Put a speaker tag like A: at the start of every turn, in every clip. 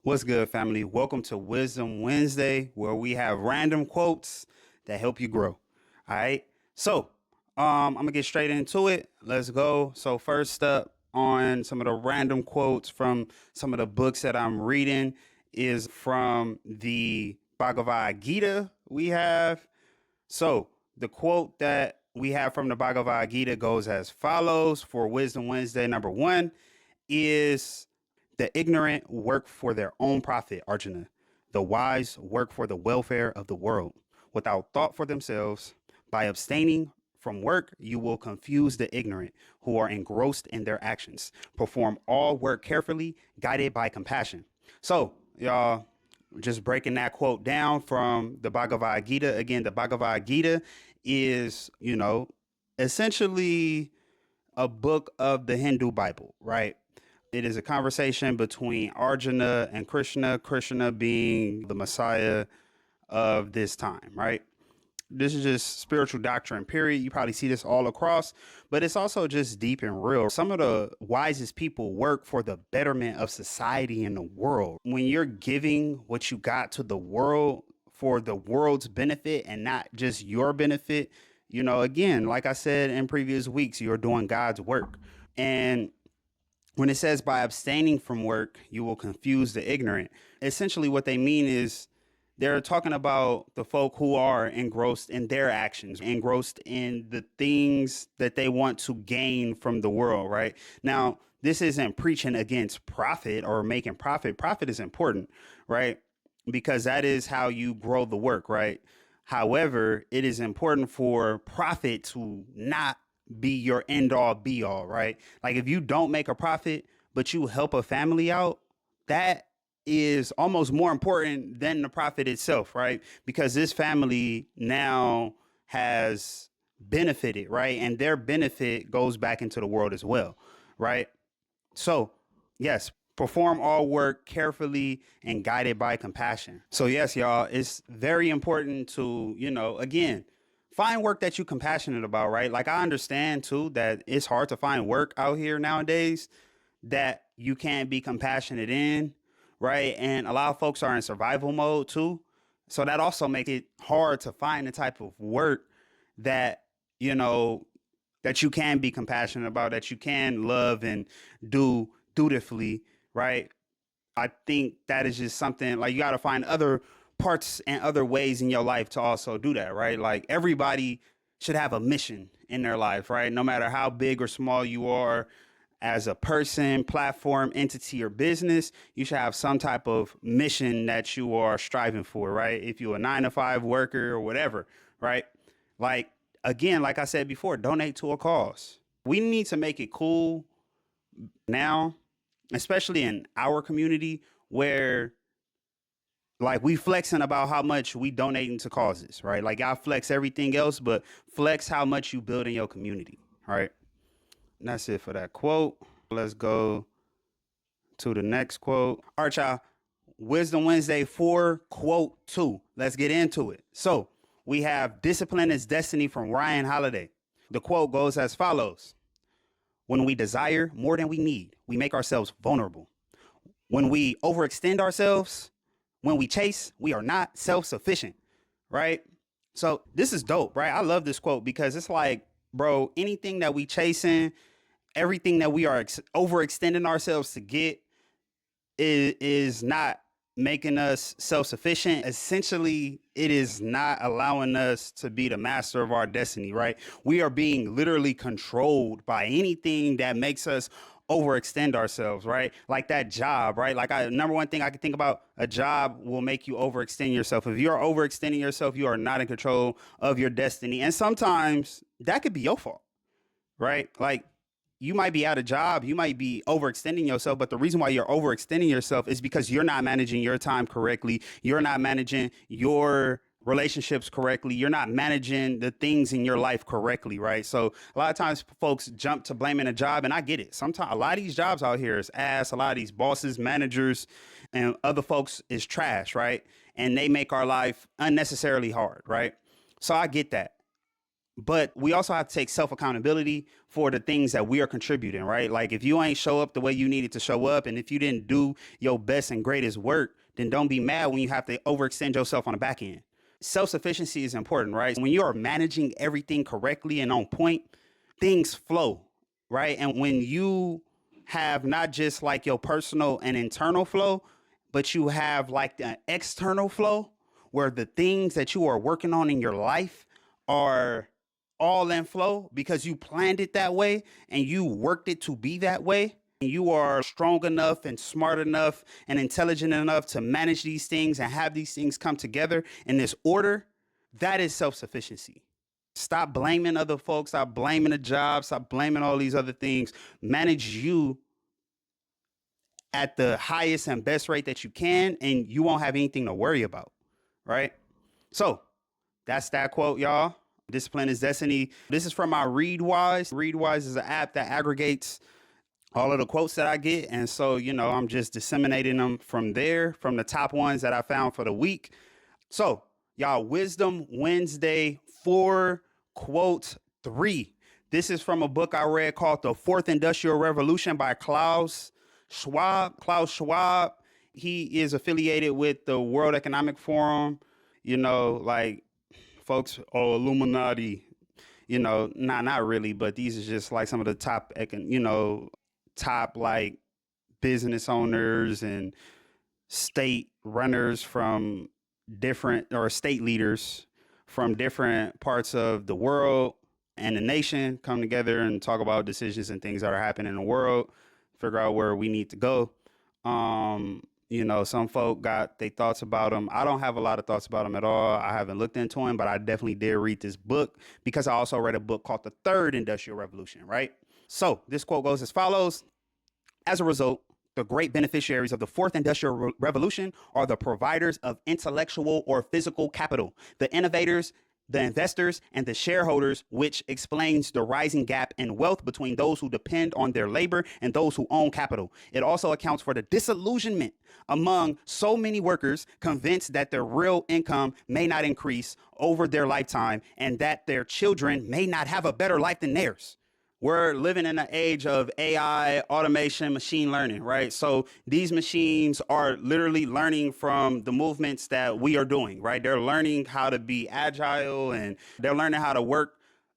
A: What's good, family? Welcome to Wisdom Wednesday, where we have random quotes that help you grow. All right. I'm gonna get straight into it. Let's go. So, first up on some of the random quotes from some of the books that I'm reading is from the Bhagavad Gita we have. So, the quote that we have from the Bhagavad Gita goes as follows for Wisdom Wednesday. Number one is the ignorant work for their own profit, Arjuna. The wise work for the welfare of the world without thought for themselves. By abstaining from work, you will confuse the ignorant who are engrossed in their actions. Perform all work carefully, guided by compassion. So, y'all, just breaking that quote down from the Bhagavad Gita. Again, the Bhagavad Gita is, essentially a book of the Hindu Bible, right? It is a conversation between Arjuna and Krishna, Krishna being the Messiah of this time, right? This is just spiritual doctrine, period. You probably see this all across, but it's also just deep and real. Some of the wisest people work for the betterment of society and the world. When you're giving what you got to the world for the world's benefit and not just your benefit, again, like I said in previous weeks, you're doing God's work. And when it says by abstaining from work, you will confuse the ignorant. Essentially, what they mean is they're talking about the folk who are engrossed in their actions, engrossed in the things that they want to gain from the world, right? Now, this isn't preaching against profit or making profit. Profit is important, right? Because that is how you grow the work, right? However, it is important for profit to not be your end all be all, right? Like if you don't make a profit, but you help a family out, that is almost more important than the profit itself, right? Because this family now has benefited, right? And their benefit goes back into the world as well, right? So, yes, perform all work carefully and guided by compassion. So, yes, y'all, it's very important to, again, find work that you're compassionate about, right? Like, I understand too that it's hard to find work out here nowadays that you can't be compassionate in, right? And a lot of folks are in survival mode too. So, that also makes it hard to find the type of work that, you know, that you can be compassionate about, that you can love and do dutifully, right? I think that is just something like you got to find other parts and other ways in your life to also do that, right? Like everybody should have a mission in their life, right? No matter how big or small you are as a person, platform, entity, or business, you should have some type of mission that you are striving for, right? If you're a 9 to 5 worker or whatever, right? Like, again, like I said before, donate to a cause. We need to make it cool now, especially in our community where like we flexing about how much we donating to causes, right? Like y'all flex everything else, but flex how much you build in your community, right? And that's it for that quote. Let's go to the next quote. All right, y'all. Wisdom Wednesday 4, quote 2. Let's get into it. So we have Discipline is Destiny from Ryan Holiday. The quote goes as follows. When we desire more than we need, we make ourselves vulnerable. When we overextend ourselves, when we chase, we are not self-sufficient, right? So this is dope, right? I love this quote because it's like, bro, anything that we chasing, everything that we are overextending ourselves to get is not making us self-sufficient. Essentially, it is not allowing us to be the master of our destiny, right? We are being literally controlled by anything that makes us overextend ourselves, right? Like that job, right? Like number one thing I can think about, a job will make you overextend yourself. If you're overextending yourself, you are not in control of your destiny. And sometimes that could be your fault, right? Like you might be out of job, you might be overextending yourself, but the reason why you're overextending yourself is because you're not managing your time correctly. You're not managing your relationships correctly. You're not managing the things in your life correctly, right? So a lot of times folks jump to blaming a job, and I get it. Sometimes a lot of these jobs out here is ass. A lot of these bosses, managers, and other folks is trash, right? And they make our life unnecessarily hard, right? So I get that. But we also have to take self accountability for the things that we are contributing, right? Like if you ain't show up the way you needed to show up, and if you didn't do your best and greatest work, then don't be mad when you have to overextend yourself on the back end. Self-sufficiency is important, right? When you are managing everything correctly and on point, things flow, right? And when you have not just like your personal and internal flow, but you have like the external flow where the things that you are working on in your life are all in flow because you planned it that way and you worked it to be that way. And you are strong enough and smart enough and intelligent enough to manage these things and have these things come together in this order. That is self-sufficiency. Stop blaming other folks. Stop blaming the job. Stop blaming all these other things. Manage you at the highest and best rate that you can, and you won't have anything to worry about, right? So that's that quote, y'all. Discipline is destiny. This is from my Readwise. Readwise is an app that aggregates all of the quotes that I get. And so, I'm just disseminating them from there, from the top ones that I found for the week. So, y'all, Wisdom Wednesday 4, quote 3. This is from a book I read called The Fourth Industrial Revolution by Klaus Schwab. Klaus Schwab, he is affiliated with the World Economic Forum, like folks, Illuminati, not really, but these are just like some of the top, top like business owners and state runners from different, or state leaders from different parts of the world and the nation come together and talk about decisions and things that are happening in the world, figure out where we need to go. Some folk got their thoughts about them. I don't have a lot of thoughts about them at all. I haven't looked into them, but I definitely did read this book because I also read a book called The Third Industrial Revolution, right? So this quote goes as follows. As a result, the great beneficiaries of the fourth industrial revolution are the providers of intellectual or physical capital, the innovators, the investors, and the shareholders, which explains the rising gap in wealth between those who depend on their labor and those who own capital. It also accounts for the disillusionment among so many workers convinced that their real income may not increase over their lifetime and that their children may not have a better life than theirs. We're living in an age of AI, automation, machine learning, right? So these machines are literally learning from the movements that we are doing, right? They're learning how to be agile, and they're learning how to work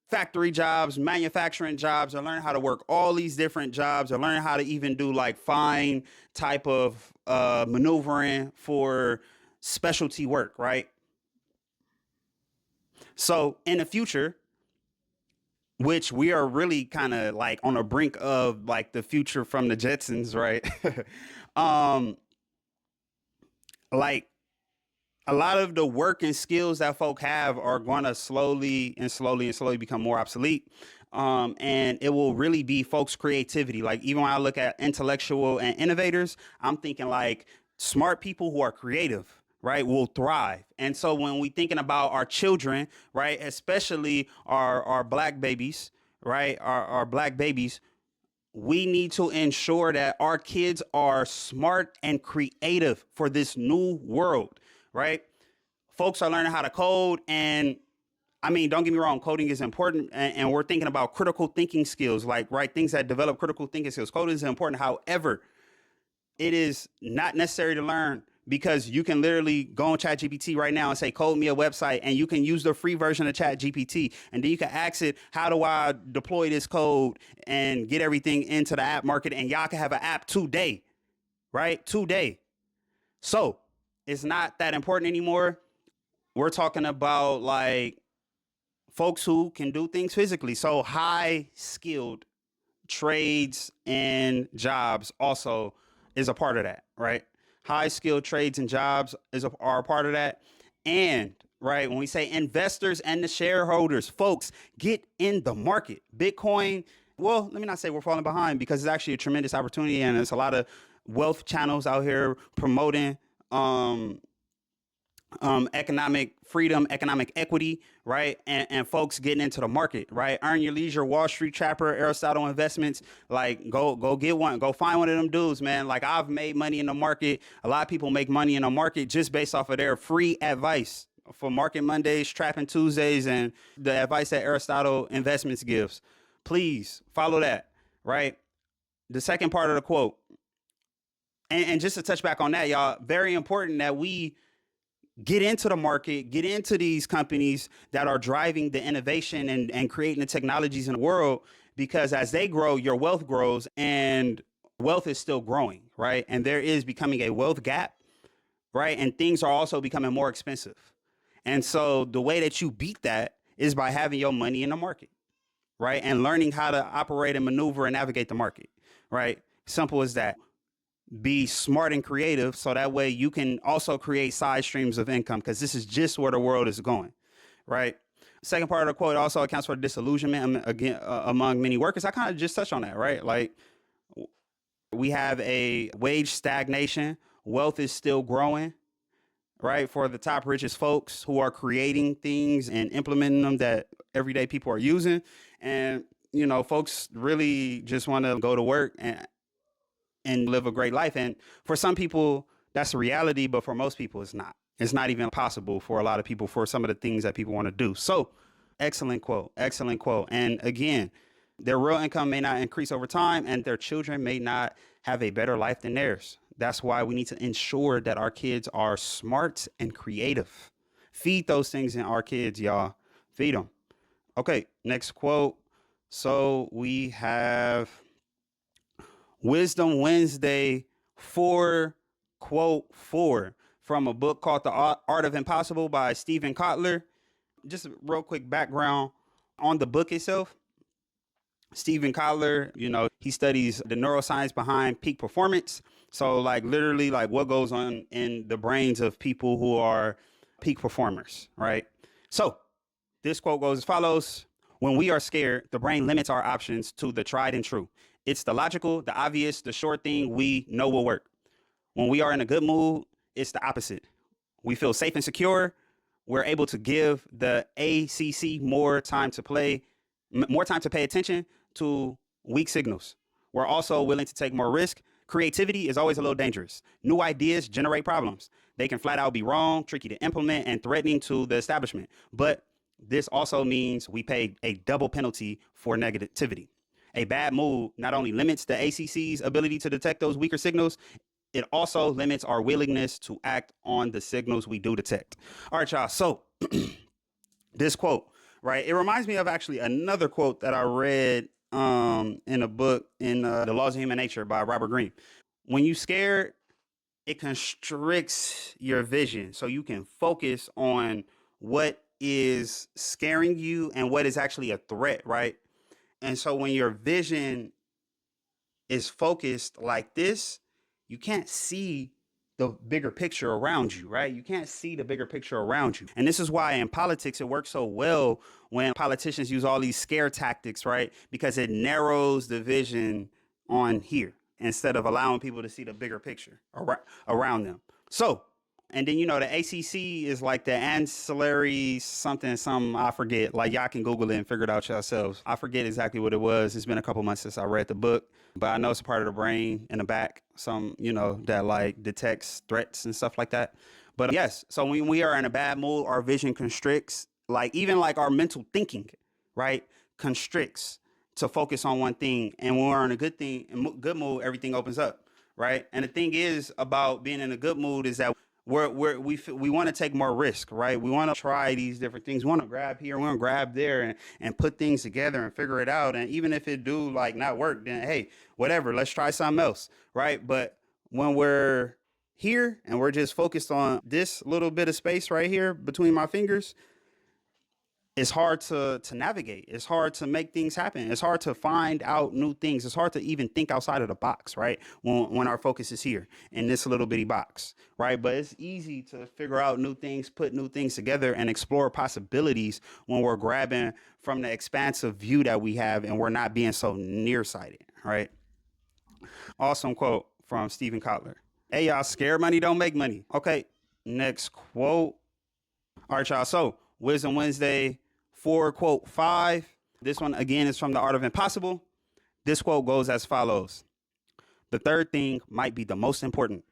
A: factory jobs, manufacturing jobs. They're learning how to work all these different jobs. They're learning how to even do like fine type of maneuvering for specialty work, right? So in the future, which we are really kind of like on the brink of like the future from the Jetsons, right? Like a lot of the work and skills that folk have are going to slowly become more obsolete. And it will really be folks' creativity. Like even when I look at intellectual and innovators, I'm thinking like smart people who are creative, right, will thrive. And so when we thinking about our children, right, especially our black babies, right, our black babies, we need to ensure that our kids are smart and creative for this new world, right? Folks are learning how to code, and I mean, don't get me wrong, coding is important, and we're thinking about critical thinking skills, like, right, things that develop critical thinking skills. Coding is important. However, it is not necessary to learn, because you can literally go on ChatGPT right now and say, code me a website, and you can use the free version of ChatGPT. And then you can ask it, how do I deploy this code and get everything into the app market? And y'all can have an app today, right? Today. So it's not that important anymore. We're talking about like folks who can do things physically. So high skilled trades and jobs also is a part of that, right? High skilled trades and jobs are a part of that. And right, when we say investors and the shareholders, folks, get in the market. Bitcoin, well, let me not say we're falling behind, because it's actually a tremendous opportunity, and there's a lot of wealth channels out here promoting economic freedom, economic equity, right? And folks getting into the market, right? Earn Your Leisure, Wall Street Trapper, Aristotle Investments. Like, go get one. Go find one of them dudes, man. Like, I've made money in the market. A lot of people make money in the market just based off of their free advice. for Market Mondays, Trapping Tuesdays, and the advice that Aristotle Investments gives. Please follow that, right? The second part of the quote, and just to touch back on that, y'all, very important that we get into the market, get into these companies that are driving the innovation and creating the technologies in the world, because as they grow, your wealth grows, and wealth is still growing, right? And there is becoming a wealth gap, right? And things are also becoming more expensive. And so the way that you beat that is by having your money in the market, right? And learning how to operate and maneuver and navigate the market, right? Simple as that. Be smart and creative so that way you can also create side streams of income, because this is just where the world is going, right? Second part of the quote also accounts for disillusionment again among many workers. I kind of just touched on that, right? Like, we have a wage stagnation. Wealth is still growing, right? For the top richest folks who are creating things and implementing them that everyday people are using. And, you know, folks really just want to go to work and live a great life. And for some people, that's a reality, but for most people, it's not. It's not even possible for a lot of people for some of the things that people want to do. So, excellent quote, excellent quote. And again, their real income may not increase over time, and their children may not have a better life than theirs. That's why we need to ensure that our kids are smart and creative. Feed those things in our kids, y'all. Feed them. Okay, next quote. So we have Wisdom Wednesday 4:4 from a book called The Art of Impossible by Stephen Kotler. Just a real quick background on the book itself. Stephen Kotler, you know, he studies the neuroscience behind peak performance. So like literally like what goes on in the brains of people who are peak performers, right? So this quote goes as follows. When we are scared, the brain limits our options to the tried and true. It's the logical, the obvious, the sure thing we know will work. When we are in a good mood, it's the opposite. We feel safe and secure. We're able to give the ACC more time to pay attention to weak signals. We're also willing to take more risk. Creativity is always a little dangerous. New ideas generate problems. They can flat out be wrong, tricky to implement, and threatening to the establishment. But this also means we pay a double penalty for negativity. A bad mood not only limits the ACC's ability to detect those weaker signals, it also limits our willingness to act on the signals we do detect. All right, y'all. So this quote, right? It reminds me of actually another quote that I read in a book in The Laws of Human Nature by Robert Greene. When you're scared, it constricts your vision so you can focus on what is scaring you and what is actually a threat, right? And so when your vision is focused like this, you can't see the bigger picture around you, right? You can't see the bigger picture around you. And this is why in politics, it works so well when politicians use all these scare tactics, right? Because it narrows the vision on here instead of allowing people to see the bigger picture around them. So, and then, you know, the ACC is like the ancillary something, I forget. Like, y'all can Google it and figure it out yourselves. I forget exactly what it was. It's been a couple months since I read the book, but I know it's a part of the brain in the back, some, you know, that like detects threats and stuff like that. But yes, so when we are in a bad mood, our vision constricts, like even like our mental thinking, right? Constricts to focus on one thing. And when we're in a good mood, everything opens up, right? And the thing is about being in a good mood is that we want to take more risk, right? We want to try these different things. We want to grab here, we want to grab there and put things together and figure it out. And even if it do like not work, then hey, whatever, let's try something else, right? But when we're here and we're just focused on this little bit of space right here between my fingers, it's hard to navigate. It's hard to make things happen. It's hard to find out new things. It's hard to even think outside of the box, right? When our focus is here in this little bitty box, right? But it's easy to figure out new things, put new things together and explore possibilities when we're grabbing from the expansive view that we have and we're not being so nearsighted, right? Awesome quote from Stephen Kotler. Hey, y'all, scared money don't make money. Okay, next quote. All right, y'all. So Wisdom Wednesday 4:5. This one again is from The Art of Impossible. This quote goes as follows. The third thing might be the most important.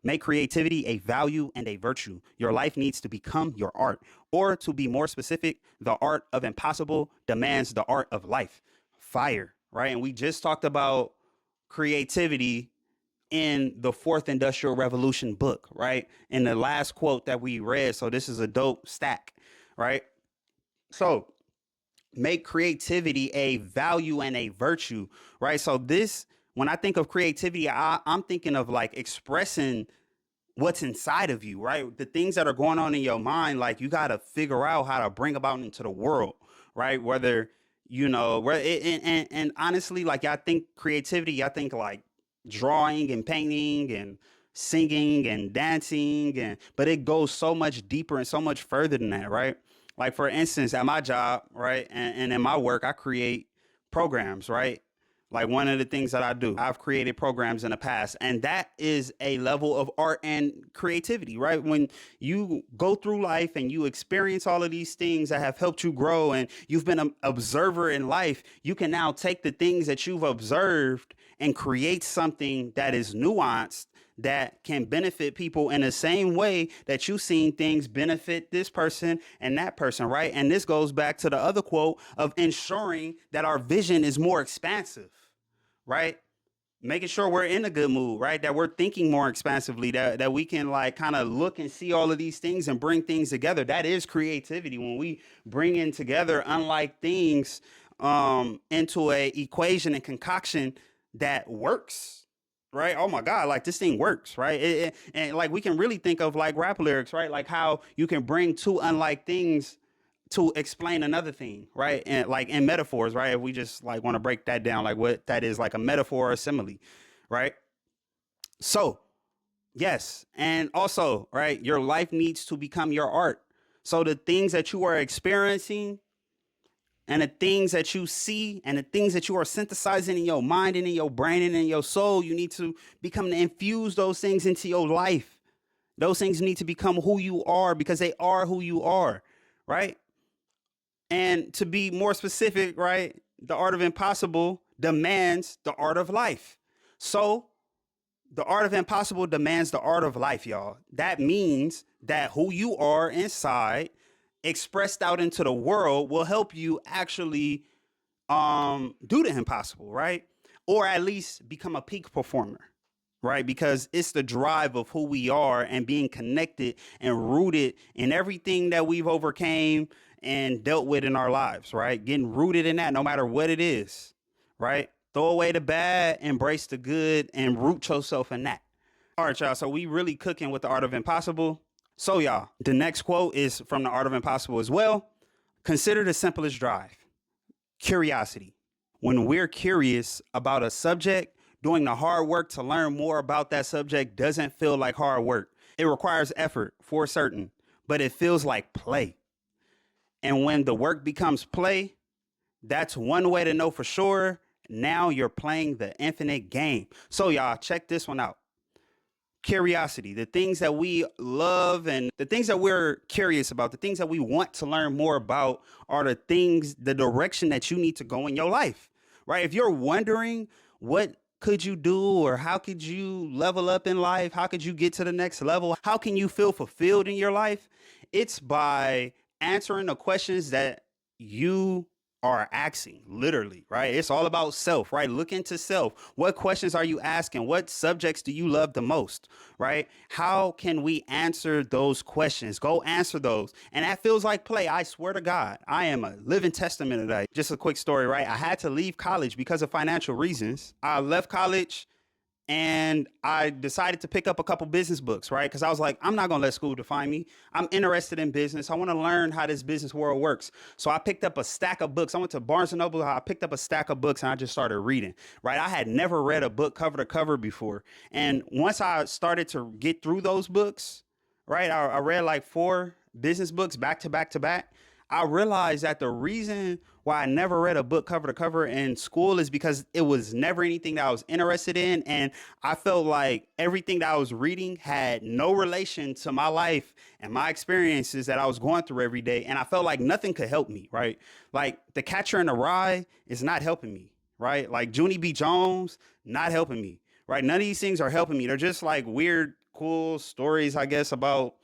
A: Make creativity a value and a virtue. Your life needs to become your art. Or to be more specific, the art of impossible demands the art of life. Fire, right? And we just talked about creativity in the Fourth Industrial Revolution book, right? In the last quote that we read. So this is a dope stack, right? So make creativity a value and a virtue, right? So this, when I think of creativity, I'm thinking of like expressing what's inside of you, right? The things that are going on in your mind, like you got to figure out how to bring about into the world, right? Whether, and honestly, like I think creativity, I think like drawing and painting and singing and dancing, but it goes so much deeper and so much further than that, right? Like for instance, at my job, right, and in my work, I create programs, right? Like one of the things that I do, I've created programs in the past, and that is a level of art and creativity, right? When you go through life and you experience all of these things that have helped you grow, and you've been an observer in life, you can now take the things that you've observed and create something that is nuanced, that can benefit people in the same way that you've seen things benefit this person and that person, right? And this goes back to the other quote of ensuring that our vision is more expansive, right? Making sure we're in a good mood, right? That we're thinking more expansively, that we can like kind of look and see all of these things and bring things together. That is creativity. When we bring in together unlike things into a equation and concoction that works, right? Oh my God, like this thing works, right? And like we can really think of like rap lyrics, right? Like how you can bring two unlike things to explain another thing, right? And like in metaphors, right? If we just like want to break that down, like what that is, like a metaphor or a simile, right? So, yes. And also, right, your life needs to become your art. So the things that you are experiencing and the things that you see and the things that you are synthesizing in your mind and in your brain and in your soul, you need to become to infuse those things into your life. Those things need to become who you are because they are who you are, right? And to be more specific, right, the art of impossible demands the art of life. So the art of impossible demands the art of life, y'all. That means that who you are inside expressed out into the world will help you actually do the impossible, right? Or at least become a peak performer, right? Because it's the drive of who we are and being connected and rooted in everything that we've overcame and dealt with in our lives, right? Getting rooted in that no matter what it is, right? Throw away the bad, embrace the good, and root yourself in that. All right, y'all. So we really cooking with the art of impossible. So, y'all, the next quote is from the art of impossible as well. Consider the simplest drive: curiosity. When we're curious about a subject, doing the hard work to learn more about that subject doesn't feel like hard work. It requires effort for certain, but it feels like play. And when the work becomes play, that's one way to know for sure. Now you're playing the infinite game. So, y'all, check this one out. Curiosity, the things that we love and the things that we're curious about, the things that we want to learn more about are the things, the direction that you need to go in your life, right? If you're wondering what could you do or how could you level up in life, how could you get to the next level, how can you feel fulfilled in your life, it's by answering the questions that you are asking, literally, right? It's all about self, right? Look into self. What questions are you asking? What subjects do you love the most, right? How can we answer those questions? Go answer those. And that feels like play. I swear to God, I am a living testament of that. Just a quick story, right? I had to leave college because of financial reasons. I left college and I decided to pick up a couple business books, right? Because I was like, I'm not going to let school define me. I'm interested in business. I want to learn how this business world works. So I picked up a stack of books. I went to Barnes& and Noble. I picked up a stack of books and I just started reading, right? I had never read a book cover to cover before. And once I started to get through those books, right, I read like 4 business books back to back to back. I realized that the reason why I never read a book cover to cover in school is because it was never anything that I was interested in. And I felt like everything that I was reading had no relation to my life and my experiences that I was going through every day. And I felt like nothing could help me, right? Like The Catcher in the Rye is not helping me, right? Like Junie B. Jones, not helping me, right? None of these things are helping me. They're just like weird cool stories, I guess, about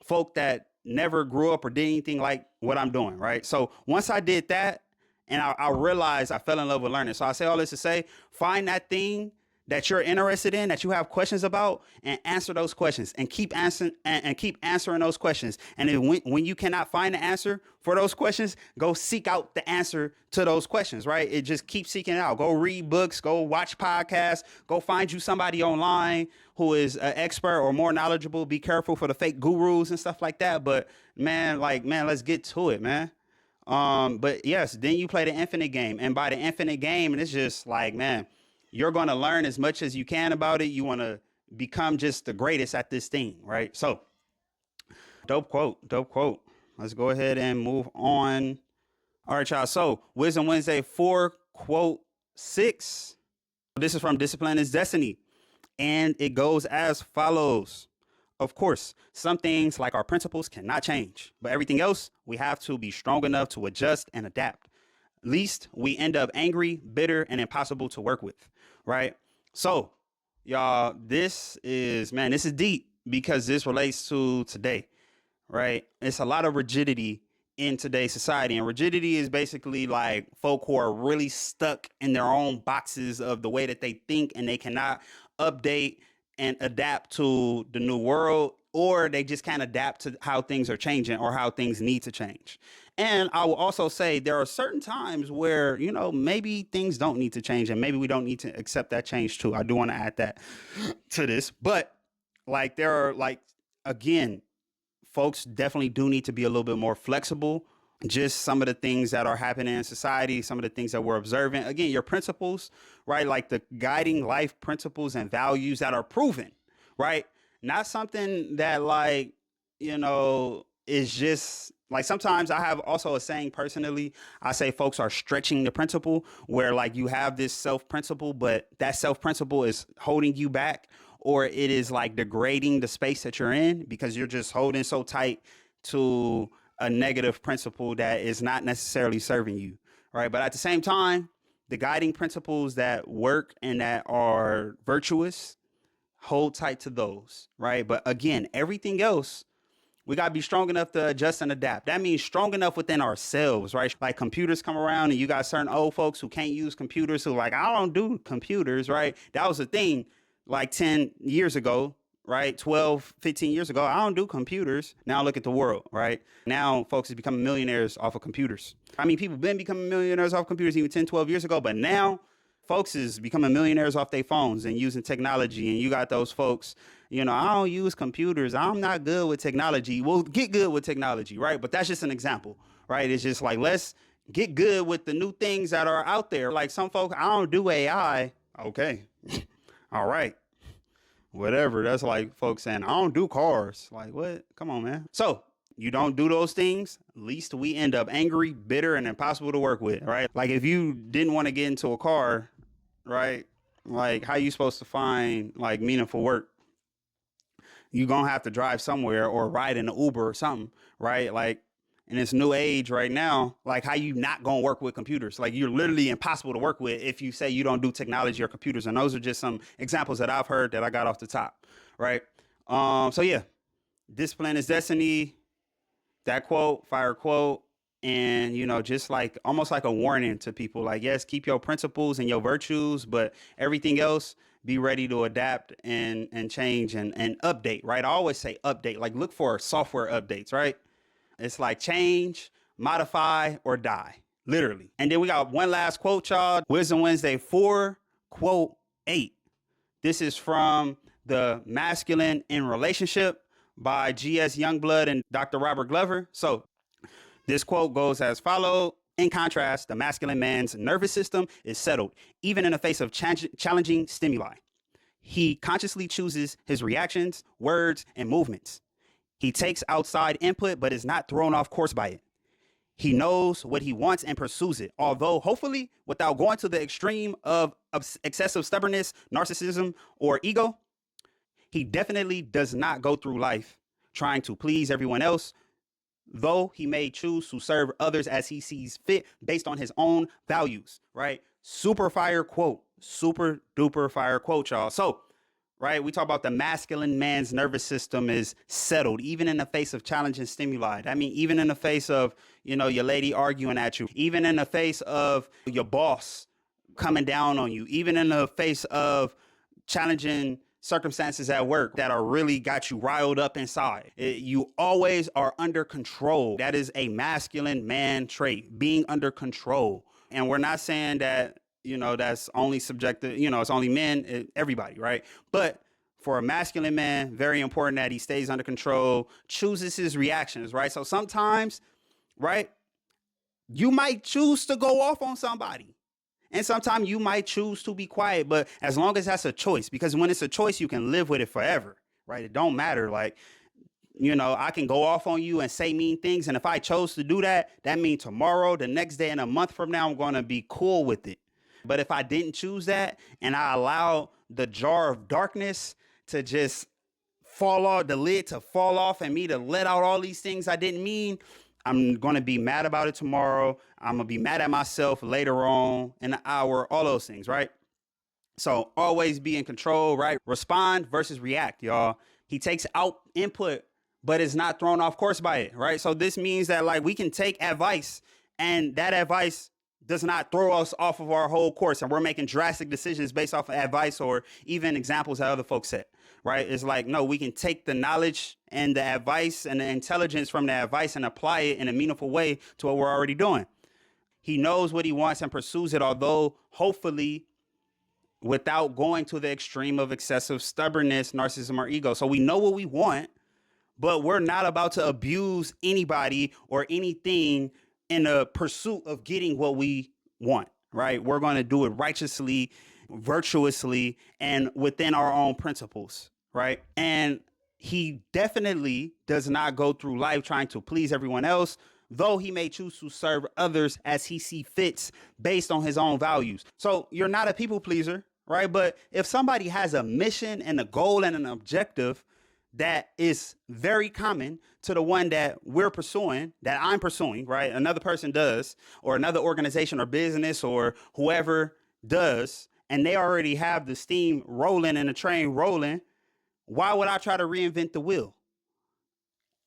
A: folk that never grew up or did anything like what I'm doing, right? So once I did that, and I realized I fell in love with learning. So I say all this to say, find that thing that you're interested in, that you have questions about, and answer those questions, and keep answering and keep answering those questions. And then when you cannot find the answer for those questions, go seek out the answer to those questions, right? It just keep seeking it out. Go read books, go watch podcasts, go find you somebody online who is an expert or more knowledgeable. Be careful for the fake gurus and stuff like that. But man, let's get to it, man. But yes, then you play the infinite game. And by the infinite game, and it's just like, man, you're going to learn as much as you can about it. You want to become just the greatest at this thing, right? So dope quote, dope quote. Let's go ahead and move on. All right, y'all. So Wisdom Wednesday 4, quote 6. This is from Discipline is Destiny. And it goes as follows. Of course, some things like our principles cannot change, but everything else, we have to be strong enough to adjust and adapt. Least we end up angry, bitter, and impossible to work with, right? So, y'all, this is deep because this relates to today, right? It's a lot of rigidity in today's society, and rigidity is basically like folk who are really stuck in their own boxes of the way that they think, and they cannot update and adapt to the new world, or they just can't adapt to how things are changing or how things need to change. And I will also say there are certain times where, maybe things don't need to change, and maybe we don't need to accept that change too. I do want to add that to this, but there are again, folks definitely do need to be a little bit more flexible. Just some of the things that are happening in society, some of the things that we're observing. Again, your principles, right? Like the guiding life principles and values that are proven, right? Not something that is just like, sometimes I have also a saying personally, I say folks are stretching the principle, where you have this self principle, but that self principle is holding you back, or it is degrading the space that you're in because you're just holding so tight to a negative principle that is not necessarily serving you, right? But at the same time, the guiding principles that work and that are virtuous, hold tight to those, right? But again, everything else, we got to be strong enough to adjust and adapt. That means strong enough within ourselves, right? Like computers come around and you got certain old folks who can't use computers, who I don't do computers, right? That was a thing 10 years ago, right? 12, 15 years ago. I don't do computers. Now look at the world, right? Now folks is becoming millionaires off of computers. I mean, people been becoming millionaires off computers even 10, 12 years ago, but now folks is becoming millionaires off their phones and using technology. And you got those folks, I don't use computers. I'm not good with technology. Well, get good with technology, right? But that's just an example, right? It's just let's get good with the new things that are out there. Like some folks, I don't do AI. Okay. All right. Whatever. That's like folks saying, I don't do cars. Like, what? Come on, man. So you don't do those things, least we end up angry, bitter, and impossible to work with, right? Like if you didn't want to get into a car, right? Like how you supposed to find meaningful work? You're going to have to drive somewhere or ride in an Uber or something, right? In this new age right now, how you not going to work with computers? You're literally impossible to work with if you say you don't do technology or computers. And those are just some examples that I've heard that I got off the top, right? So yeah, discipline is destiny. That quote, fire quote, and just almost like a warning to people. Yes, keep your principles and your virtues, but everything else, be ready to adapt and change and update, right? I always say update, look for software updates, right? It's change, modify, or die, literally. And then we got one last quote, y'all. Wisdom Wednesday 4, quote 8. This is from The Masculine in Relationship by G.S. Youngblood and Dr. Robert Glover. So this quote goes as follows. In contrast, the masculine man's nervous system is settled, even in the face of challenging stimuli. He consciously chooses his reactions, words, and movements. He takes outside input, but is not thrown off course by it. He knows what he wants and pursues it, although hopefully without going to the extreme of excessive stubbornness, narcissism, or ego. He definitely does not go through life trying to please everyone else, though he may choose to serve others as he sees fit based on his own values, right? Super fire quote, super duper fire quote, y'all. So right? We talk about the masculine man's nervous system is settled, even in the face of challenging stimuli. I mean, even in the face of, your lady arguing at you, even in the face of your boss coming down on you, even in the face of challenging circumstances at work that are really got you riled up inside. You always are under control. That is a masculine man trait, being under control. And we're not saying that, that's only subjective, it's only men, everybody, right? But for a masculine man, very important that he stays under control, chooses his reactions, right? So sometimes, right, you might choose to go off on somebody. And sometimes you might choose to be quiet, but as long as that's a choice, because when it's a choice, you can live with it forever, right? It don't matter. Like, I can go off on you and say mean things. And if I chose to do that, that means tomorrow, the next day, and a month from now, I'm going to be cool with it. But if I didn't choose that and I allow the jar of darkness to just fall off, the lid to fall off, and me to let out all these things I didn't mean, I'm going to be mad about it tomorrow. I'm going to be mad at myself later on in an hour, all those things, right? So always be in control, right? Respond versus react, y'all. He takes out input, but is not thrown off course by it, right? So this means that like we can take advice and that advice does not throw us off of our whole course and we're making drastic decisions based off of advice or even examples that other folks said, right? It's like, no, we can take the knowledge and the advice and the intelligence from the advice and apply it in a meaningful way to what we're already doing. He knows what he wants and pursues it, although hopefully without going to the extreme of excessive stubbornness, narcissism, or ego. So we know what we want, but we're not about to abuse anybody or anything in the pursuit of getting what we want, right? We're going to do it righteously, virtuously, and within our own principles, right? And he definitely does not go through life trying to please everyone else, though he may choose to serve others as he sees fits based on his own values. So you're not a people pleaser, right? But if somebody has a mission and a goal and an objective that is very common to the one that we're pursuing, that I'm pursuing, right? Another person does, or another organization or business or whoever does, and they already have the steam rolling and the train rolling, why would I try to reinvent the wheel?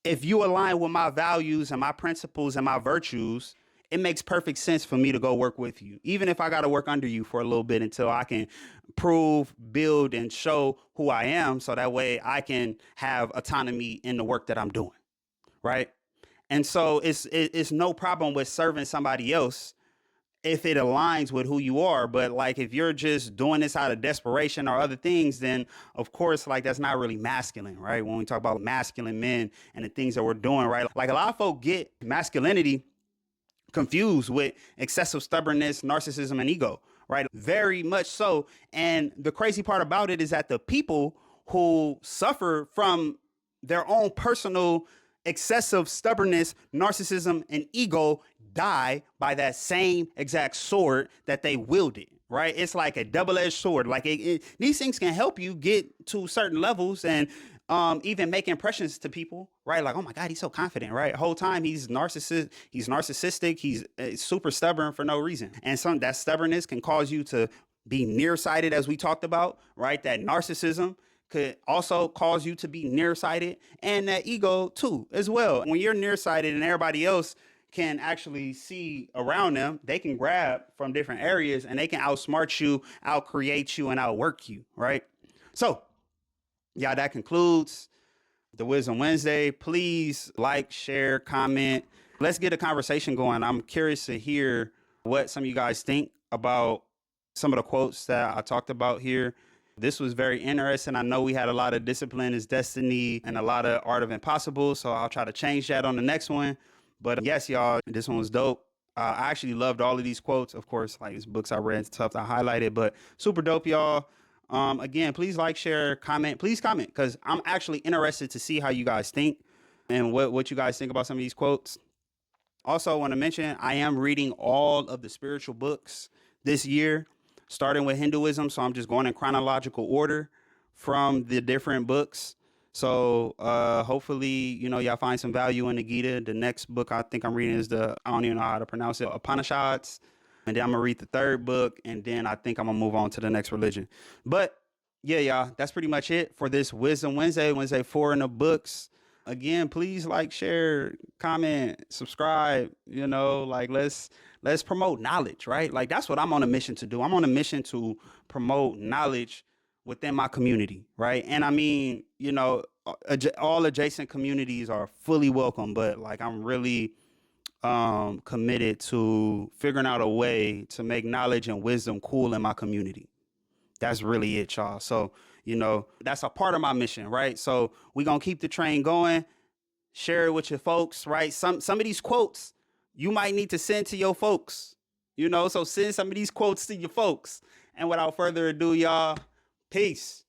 A: If you align with my values and my principles and my virtues, it makes perfect sense for me to go work with you, even if I got to work under you for a little bit until I can prove, build, and show who I am. So that way I can have autonomy in the work that I'm doing. Right. And so it's no problem with serving somebody else if it aligns with who you are. But like, if you're just doing this out of desperation or other things, then of course, like that's not really masculine, right? When we talk about masculine men and the things that we're doing, right? Like a lot of folk get masculinity confused with excessive stubbornness, narcissism, and ego, right? Very much so. And the crazy part about it is that the people who suffer from their own personal excessive stubbornness, narcissism, and ego die by that same exact sword that they wielded, right? It's like a double-edged sword. Like these things can help you get to certain levels and even make impressions to people, right? Like, oh my God, he's so confident, right? The whole time he's narcissistic, he's super stubborn for no reason. And that stubbornness can cause you to be nearsighted, as we talked about, right? That narcissism could also cause you to be nearsighted, and that ego too, as well. When you're nearsighted and everybody else can actually see around them, they can grab from different areas and they can outsmart you, outcreate you, and outwork you, right? So, yeah, that concludes the Wisdom Wednesday. Please like, share, comment. Let's get a conversation going. I'm curious to hear what some of you guys think about some of the quotes that I talked about here. This was very interesting. I know we had a lot of discipline is destiny and a lot of art of impossible. So I'll try to change that on the next one. But yes, y'all, this one was dope. I actually loved all of these quotes. Of course, like these books I read, stuff I highlighted, but super dope, y'all. Again, please like, share, comment. Please comment, because I'm actually interested to see how you guys think and what you guys think about some of these quotes. Also, I want to mention I am reading all of the spiritual books this year, starting with Hinduism. So I'm just going in chronological order from the different books. So hopefully, y'all find some value in the Gita. The next book I think I'm reading is I don't even know how to pronounce it, Upanishads. And then I'm going to read the third book. And then I think I'm going to move on to the next religion. But Yeah, y'all, that's pretty much it for this Wisdom Wednesday, Wednesday 4 in the books. Again, please like, share, comment, subscribe, like let's promote knowledge, right? Like that's what I'm on a mission to do. I'm on a mission to promote knowledge within my community, right? And I mean, all adjacent communities are fully welcome, but like I'm really committed to figuring out a way to make knowledge and wisdom cool in my community. That's really it, y'all. So, that's a part of my mission, right? So we're gonna keep the train going, share it with your folks, right? Some of these quotes you might need to send to your folks, so send some of these quotes to your folks. And without further ado, y'all, peace.